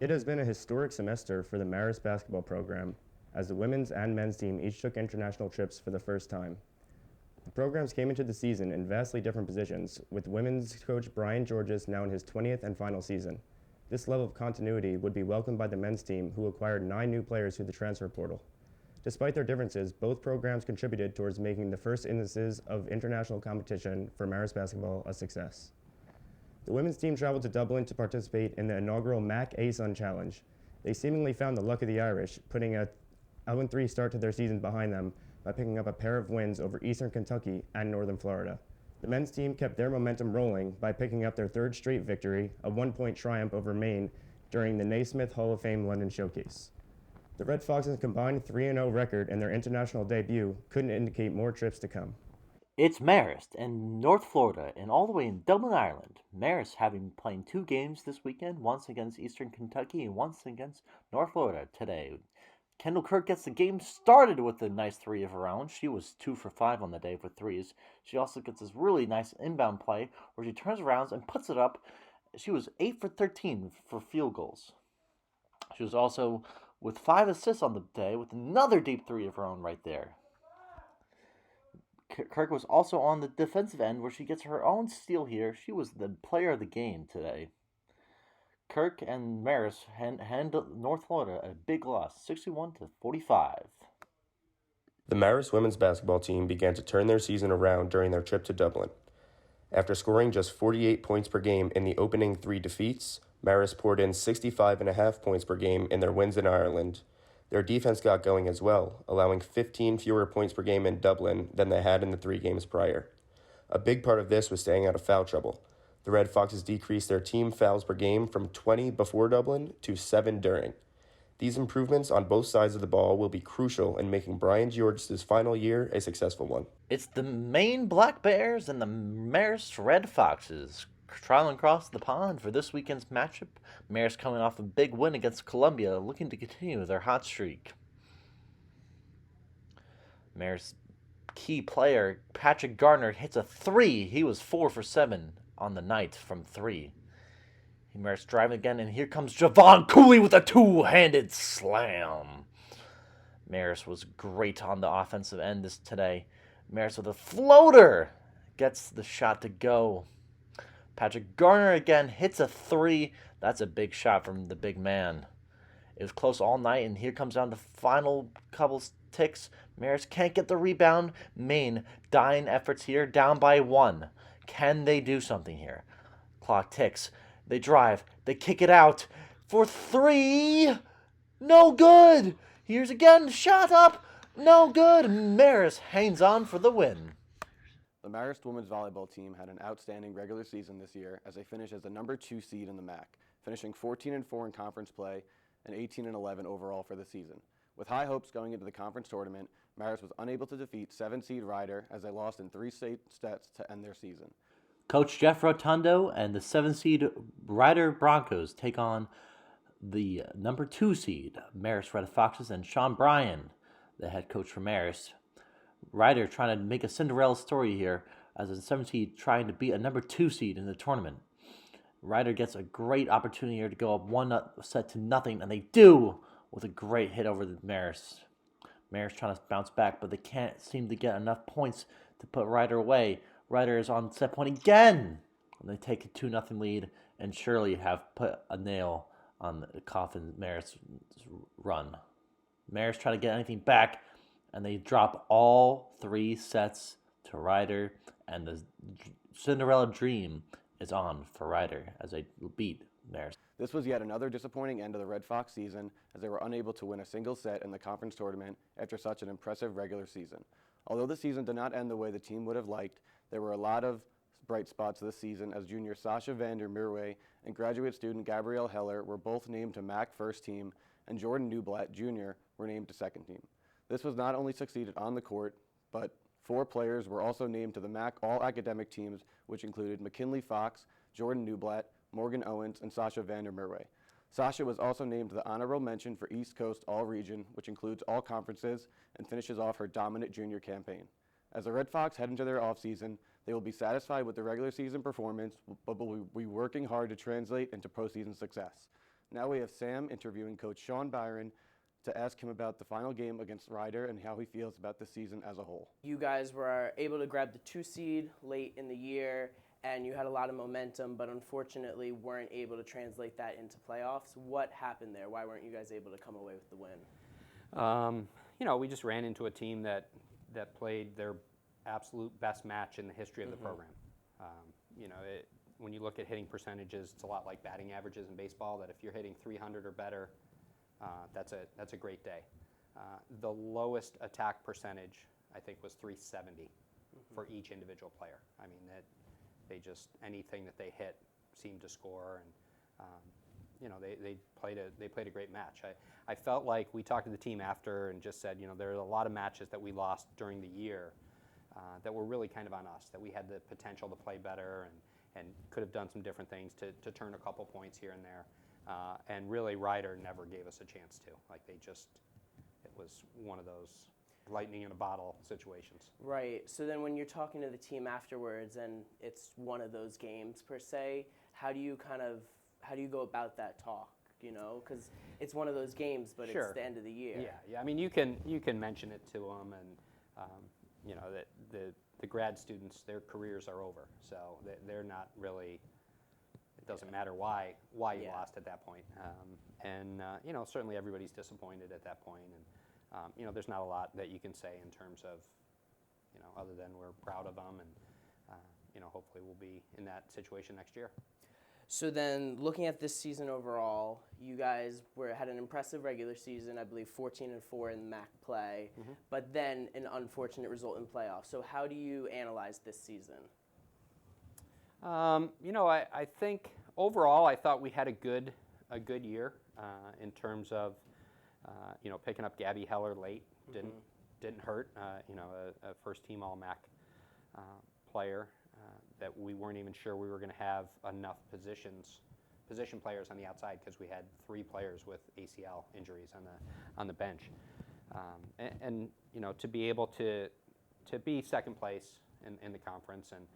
It has been a historic semester for the Marist basketball program, as the women's and men's team each took international trips for the first time. The programs came into the season in vastly different positions, with women's coach Brian Georges now in his 20th and final season. This level of continuity would be welcomed by the men's team, who acquired 9 new players through the transfer portal. Despite their differences, both programs contributed towards making the first instances of international competition for Marist basketball a success. The women's team traveled to Dublin to participate in the inaugural MAC ASUN Challenge. They seemingly found the luck of the Irish, putting a 0-3 start to their season behind them by picking up a pair of wins over Eastern Kentucky and Northern Florida. The men's team kept their momentum rolling by picking up their third straight victory, a 1-point triumph over Maine during the Naismith Hall of Fame London Showcase. The Red Foxes' combined 3-0 record in their international debut couldn't indicate more trips to come. It's Marist in North Florida and all the way in Dublin, Ireland. Marist having playing 2 games this weekend, once against Eastern Kentucky and once against North Florida today. Kendall Kirk gets the game started with a nice 3 of her own. She was 2 for 5 on the day for threes. She also gets this really nice inbound play where she turns around and puts it up. She was 8 for 13 for field goals. She was also with 5 assists on the day with another deep 3 of her own right there. Kirk was also on the defensive end where she gets her own steal here. She was the player of the game today. Kirk and Marist hand North Florida a big loss, 61-45. The Marist women's basketball team began to turn their season around during their trip to Dublin. After scoring just 48 points per game in the opening 3 defeats, Marist poured in 65.5 points per game in their wins in Ireland. Their defense got going as well, allowing 15 fewer points per game in Dublin than they had in the 3 games prior. A big part of this was staying out of foul trouble. The Red Foxes decreased their team fouls per game from 20 before Dublin to 7 during. These improvements on both sides of the ball will be crucial in making Brian Georges' final year a successful one. It's the Maine Black Bears and the Marist Red Foxes traveling across the pond for this weekend's matchup. Marist coming off a big win against Columbia, looking to continue their hot streak. Marist key player Patrick Gardner hits a 3. He was 4 for 7 on the night from 3. Marist driving again, and here comes Javon Cooley with a 2-handed slam. Marist was great on the offensive end today. Marist with a floater gets the shot to go. Patrick Gardner again hits a 3. That's a big shot from the big man. It was close all night, and here comes down the final couple ticks. Marist can't get the rebound. Maine dying efforts here, down by 1. Can they do something here? Clock ticks. They drive. They kick it out for 3. No good. Here's again. Shot up. No good. Marist hangs on for the win. The Marist women's volleyball team had an outstanding regular season this year as they finished as the number 2 seed in the MAC, finishing 14-4 in conference play and 18-11 overall for the season. With high hopes going into the conference tournament, Marist was unable to defeat 7-seed Rider as they lost in 3 state sets to end their season. Coach Jeff Rotundo and the 7-seed Rider Broncos take on the number 2 seed Marist Red Foxes and Sean Bryan, the head coach for Marist. Rider trying to make a Cinderella story here as a 7 seed trying to beat a number 2 seed in the tournament. Rider gets a great opportunity here to go up 1-0, and they do with a great hit over the Marist. Marist trying to bounce back, but they can't seem to get enough points to put Rider away. Rider is on set point again, and they take a 2-0 lead and surely have put a nail on the coffin Marist's run. Marist trying to get anything back, and they drop all 3 sets to Rider, and the Cinderella dream is on for Rider as they beat Marist. This was yet another disappointing end of the Red Fox season as they were unable to win a single set in the conference tournament after such an impressive regular season. Although the season did not end the way the team would have liked, there were a lot of bright spots this season as junior Sasha Vander Merwe and graduate student Gabrielle Heller were both named to MAC first team, and Jordan Newblatt Jr. were named to second team. This was not only succeeded on the court, but 4 players were also named to the MAC all-academic teams, which included McKinley Fox, Jordan Newblatt, Morgan Owens, and Sasha Vander Merwe. Sasha was also named to the honorable mention for East Coast All-Region, which includes all conferences, and finishes off her dominant junior campaign. As the Red Fox head into their offseason, they will be satisfied with the regular season performance, but will be working hard to translate into postseason success. Now we have Sam interviewing Coach Sean Byron to ask him about the final game against Ryder and how he feels about the season as a whole. You guys were able to grab the 2 seed late in the year, and you had a lot of momentum, but unfortunately weren't able to translate that into playoffs. What happened there? Why weren't you guys able to come away with the win? We just ran into a team that played their absolute best match in the history of the program. When you look at hitting percentages, it's a lot like batting averages in baseball, that if you're hitting 300 or better, that's a great day. The lowest attack percentage, I think, was 370 for each individual player. I mean, anything that they hit seemed to score, and they played a great match. I felt like we talked to the team after and just said, there are a lot of matches that we lost during the year that were really kind of on us, that we had the potential to play better and could have done some different things to turn a couple points here and there. And really, Ryder never gave us a chance to. It was one of those lightning in a bottle situations. Right. So then when you're talking to the team afterwards and it's one of those games per se, how do you go about that talk? Because it's one of those games, but Sure. It's the end of the year. Yeah. I mean, you can mention it to them, and that the grad students, their careers are over, so they're not really. It doesn't matter why you lost at that point, certainly everybody's disappointed at that point, and there's not a lot that you can say in terms of, other than we're proud of them, and hopefully we'll be in that situation next year. So then, looking at this season overall, you guys had an impressive regular season, I believe 14-4 in MAC play, but then an unfortunate result in playoffs. So how do you analyze this season? I think overall I thought we had a good year in terms of picking up Gabby Heller late didn't hurt. A first team All MAC player that we weren't even sure we were going to have enough position players on the outside, because we had 3 players with ACL injuries on the bench, and to be able to be second place in the conference. And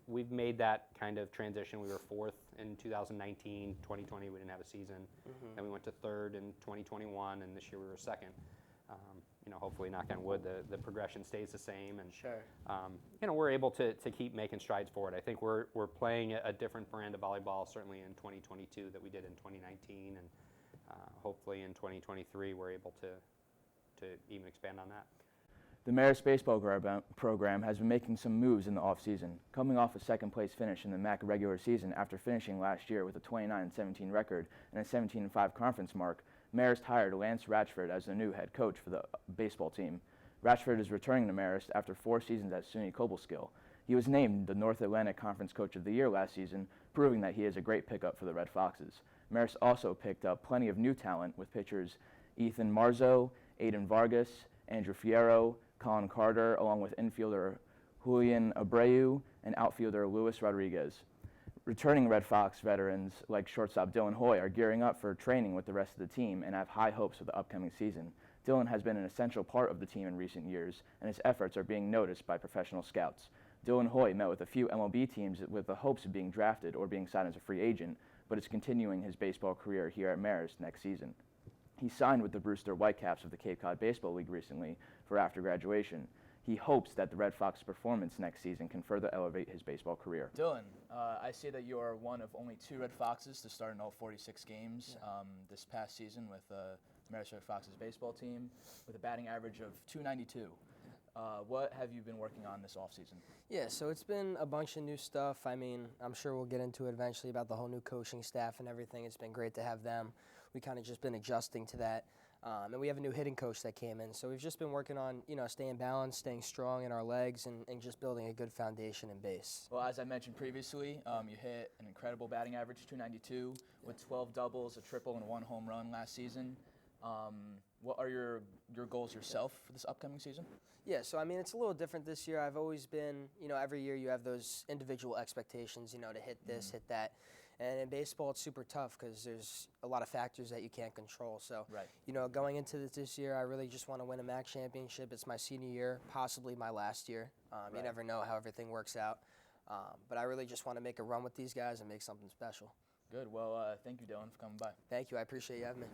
we've made that kind of transition. We were 4th in 2019, 2020 we didn't have a season. Then we went to 3rd in 2021, and this year we were 2nd. Hopefully, knock on wood, the progression stays the same, and sure. We're able to keep making strides forward. I think we're playing a different brand of volleyball certainly in 2022 that we did in 2019, and hopefully in 2023 we're able to even expand on that. The Marist baseball program has been making some moves in the offseason, coming off a second-place finish in the MAC regular season after finishing last year with a 29-17 record and a 17-5 conference mark. Marist hired Lance Ratchford as the new head coach for the baseball team. Ratchford is returning to Marist after 4 seasons at SUNY Cobleskill. He was named the North Atlantic Conference Coach of the Year last season, proving that he is a great pickup for the Red Foxes. Marist also picked up plenty of new talent with pitchers Ethan Marzo, Aiden Vargas, Andrew Fierro, Colin Carter, along with infielder Julian Abreu and outfielder Luis Rodriguez. Returning Red Fox veterans like shortstop Dylan Hoy are gearing up for training with the rest of the team and have high hopes for the upcoming season. Dylan has been an essential part of the team in recent years, and his efforts are being noticed by professional scouts. Dylan Hoy met with a few MLB teams with the hopes of being drafted or being signed as a free agent, but is continuing his baseball career here at Marist next season. He signed with the Brewster Whitecaps of the Cape Cod Baseball League recently for after graduation. He hopes that the Red Fox performance next season can further elevate his baseball career. Dylan, I see that you are one of only 2 Red Foxes to start in all 46 games this past season with the Marist Red Foxes baseball team with a batting average of .292. What have you been working on this offseason? Yeah, so it's been a bunch of new stuff. I mean, I'm sure we'll get into it eventually about the whole new coaching staff and everything. It's been great to have them. We kind of just been adjusting to that. And we have a new hitting coach that came in. So we've just been working on, staying balanced, staying strong in our legs, and just building a good foundation and base. Well, as I mentioned previously, you hit an incredible batting average, .292, with 12 doubles, a triple, and 1 home run last season. What are your goals yourself for this upcoming season? Yeah, so I mean, it's a little different this year. I've always been, every year you have those individual expectations, to hit this, hit that. And in baseball, it's super tough because there's a lot of factors that you can't control. So, going into this year, I really just want to win a MAC championship. It's my senior year, possibly my last year. You never know how everything works out. But I really just want to make a run with these guys and make something special. Good. Well, thank you, Dylan, for coming by. Thank you. I appreciate you having me.